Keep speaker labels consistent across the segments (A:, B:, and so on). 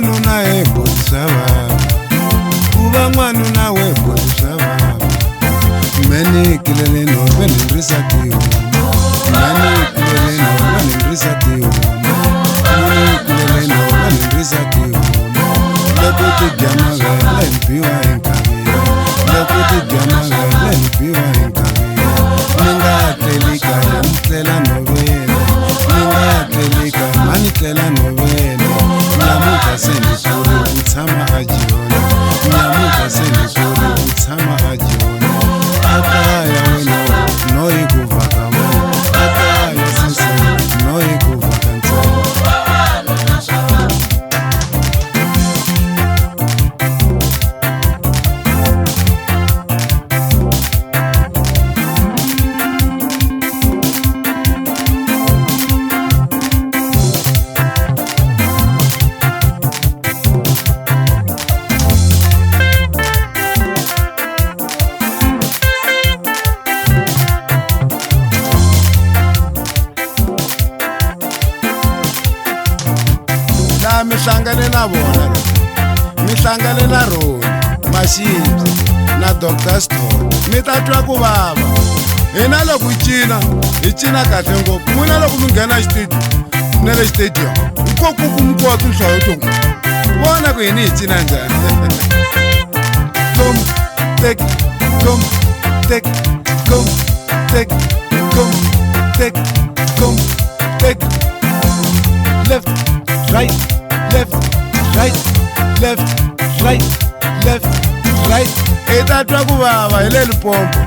A: n'wanuna ebodi swa vava ku va n'wanuna webodi swa vava menikilele nove ni ndrisa tihomu menikilele nove ni ndrisa tihomu menikilele nove ni ndrisa tihomu loko ti dya mavele ni biwa hi nkavile loko ti dya mavele ni biwa hi nkavile ni nga tleli kaya ni tlela novele ni nga tleli kaya ma ni tlela novele nyamuka se ni kuri u tshama a jona nyamuka se ni kuri u tshama a jona akaya wena noyi ku vaka vona akaya sise noyi ku vaka ntsena mihlangane na vona mihlangane na Roni Mashibye na Dr. Stone mi ta twa ku vava hina loko hi cina kahle ngopfu n'wina loko mi nghena studio na le stadium nkoku mi kota nhlayo to vona ku hini hi cina njhani kom tek kom tek kom tek kom tek kom tek left right left, right, left, right, left, right. Eta twa ku vava hi le Limpopo.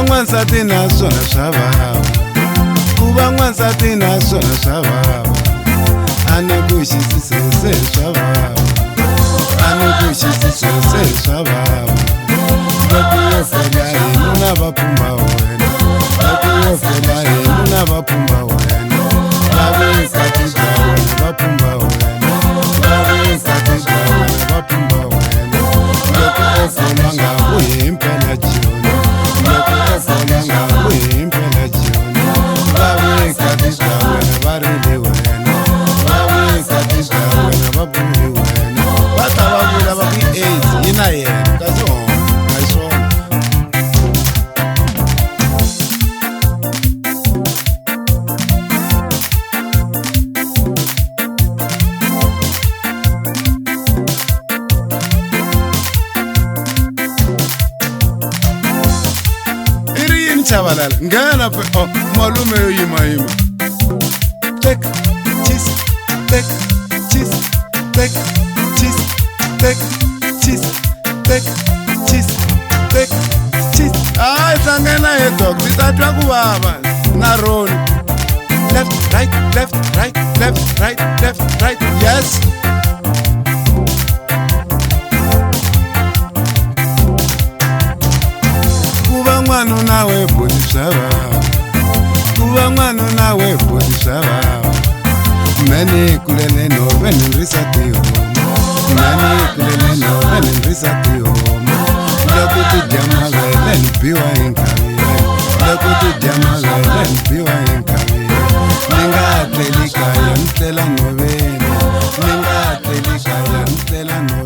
A: N'wansati na swona swa vava ku va n'wansati na swona swa vava a ni ku xisisese swa vava a ni ku xisisese swa vava loko wo fela hina na vapfumba wena loko wo fela hina na vapfumba wena vavikati bya wena vapfumba wena vavikati bya wena vapfumba wena loko wo fela nga ku hi mpela joni loko wo fela nga ku hi mpela joni vavikati bya wena va rili wena vavikati bya wena va buli wena va ta va vula va ku AIDS yi na yena kasi hona a hi swona chavalala ngena pe malume yo yima tek cheese tek cheese tek cheese tek cheese tek cheese tek cheese ay sangena he dog titatwa ku vava na Roni left right left right left right left right yes n'wanuna webodi swa vava ku va n'wanuna webodi swa vava menikilele nove ni ndrisa tihomu menikilele nove ni ndrisa tihomu loko ti dya mavele ni biwa hi nkavile loko ti dya mavele ni biwa hi nkavile ni nga tleli kaya ni tlela noveni ni nga tleli kaya ni tlela noveni